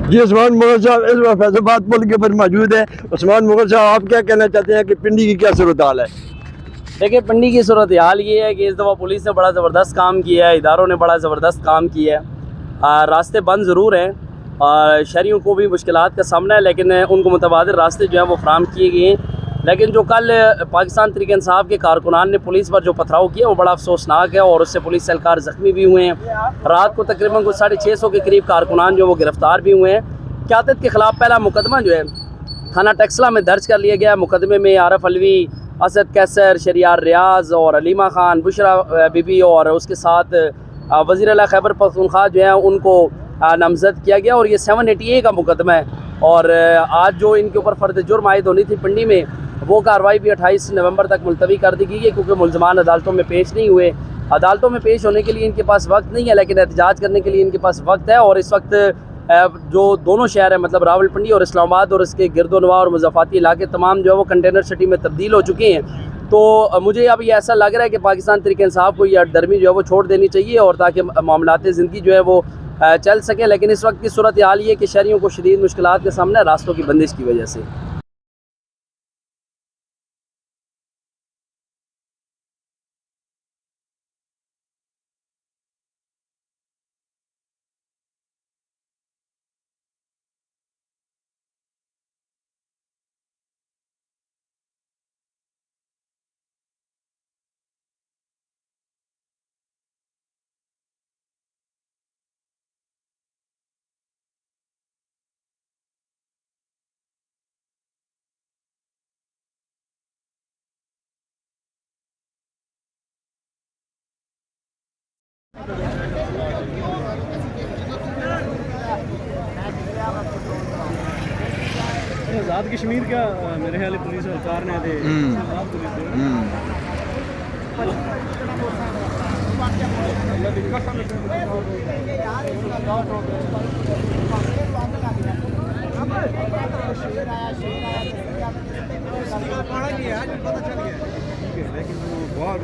जी उस्मान मुगल साहब इस वक्त फैसलाबाद पुल के ऊपर मौजूद है। उस्मान मुगल साहब, आप क्या कहना चाहते हैं कि पिंडी की क्या सूरत हाल है? देखिए, पिंडी की सूरत हाल ये है कि इस दफ़ा पुलिस ने बड़ा ज़बरदस्त काम किया है, इदारों ने बड़ा ज़बरदस्त काम किया है। रास्ते बंद ज़रूर हैं और शहरियों को भी मुश्किलात का सामना है, लेकिन उनको मुतबादिल रास्ते जो हैं वो फराहम किए गए हैं। लेकिन जो कल पाकिस्तान तहरीक इंसाफ के कारकुनान ने पुलिस पर जो पथराव किया वो बड़ा अफसोसनाक है और उससे पुलिस एहलकार ज़ख्मी भी हुए हैं। रात को तकरीबन कुछ 650 के करीब कारकुनान जो वो गिरफ़्तार भी हुए हैं। क़यादत के ख़िलाफ़ पहला मुकदमा जो है थाना टक्सला में दर्ज कर लिया गया। मुकदमे में आरफ अलवी, असद कैसर, शरियार रियाज और अलीमा खान, बुशरा बीबी और उसके साथ वज़ीर आला खैबर पख्तूनख्वा जो है उनको नामज़द किया गया और ये 780A का मुकदमा है। और आज जो इनके ऊपर फ़र्द जुर्म आयद होनी थी पिंडी में, वो कार्रवाई भी 28 नवंबर तक मुलतवी कर दी गई है, क्योंकि मुल्ज़मान अदालतों में पेश नहीं हुए। अदालतों में पेश होने के लिए इनके पास वक्त नहीं है, लेकिन एहतजाज करने के लिए इनके पास वक्त है। और इस वक्त जो दोनों शहर हैं, मतलब रावलपिंडी और इस्लामाबाद और इसके गिरदोनवा और मुज़फ़्फ़राती इलाके तमाम जो है वो कंटेनर सिटी में तब्दील हो चुके हैं। तो मुझे अब ये ऐसा लग रहा है कि पाकिस्तान तहरीक इंसाफ को ये हठधर्मी जो है वो छोड़ देनी चाहिए, और ताकि मामलात ज़िंदगी जो है वो चल सके। लेकिन इस वक्त की सूरत हाल ये कि शहरियों को शदीद मुश्किलात के सामने रास्तों की बंदिश की वजह से। आज़ाद कश्मीर क्या मेरे ख्याल पुलिस सरकार ने दे लेकिन वो बहुत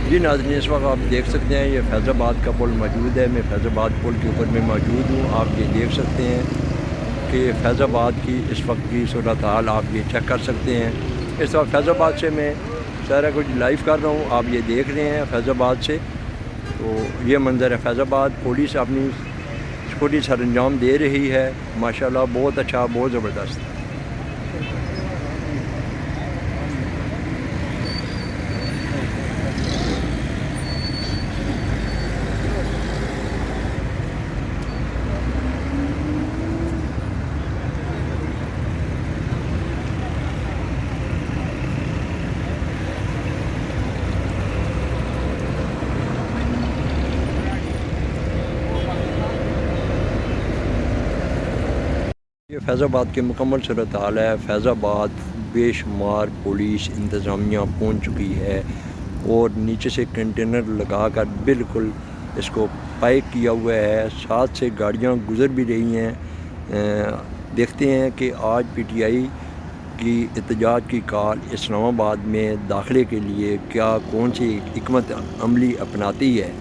जी नाज़रीन, इस वक्त आप देख सकते हैं ये फैज़ाबाद का पुल मौजूद है। मैं फैज़ाबाद पुल के ऊपर में मौजूद हूँ। आप ये देख सकते हैं कि फैज़ाबाद की इस वक्त की सूरत हाल आप ये चेक कर सकते हैं। इस वक्त फैज़ाबाद से मैं सारा कुछ लाइव कर रहा हूँ, आप ये देख रहे हैं फैज़ाबाद से। तो ये मंज़र है फैज़ाबाद। पुलिस अपनी छोटी सरंजाम दे रही है, माशाल्लाह बहुत अच्छा, बहुत ज़बरदस्त। ये फैज़ाबाद की मुकम्मल सूरत हाल है। फैज़ाबाद बेशुमार पुलिस इंतज़ामिया पहुँच चुकी है और नीचे से कंटेनर लगाकर बिल्कुल इसको पैक किया हुआ है। साथ से गाड़ियाँ गुज़र भी रही हैं। देखते हैं कि आज PTI की एहतजाज की कॉल इस्लामाबाद में दाखिले के लिए क्या कौन सी हिकमत अमली अपनाती है,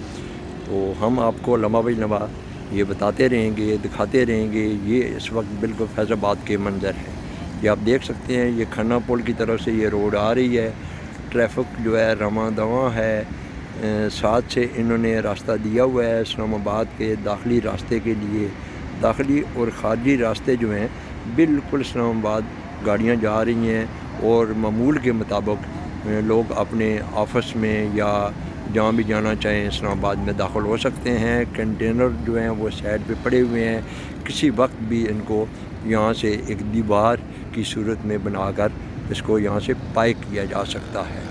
तो हम आपको लम्हा बाई लम्हा ये बताते रहेंगे, दिखाते रहेंगे। ये इस वक्त बिल्कुल फैज़ाबाद के मंज़र हैं। ये आप देख सकते हैं, ये खन्ना पुल की तरफ से ये रोड आ रही है। ट्रैफिक जो है रवां दवां है। साथ से इन्होंने रास्ता दिया हुआ है इस्लामाबाद के दाखिली रास्ते के लिए। दाखिली और ख़ारजी रास्ते जो हैं बिल्कुल इस्लामाबाद गाड़ियाँ जा रही हैं और मामूल के मुताबिक लोग अपने ऑफिस में या जहाँ भी जाना चाहें इस्लामाबाद में दाखिल हो सकते हैं। कंटेनर जो हैं वो साइड पे पड़े हुए हैं। किसी वक्त भी इनको यहाँ से एक दीवार की सूरत में बनाकर इसको यहाँ से पैक किया जा सकता है।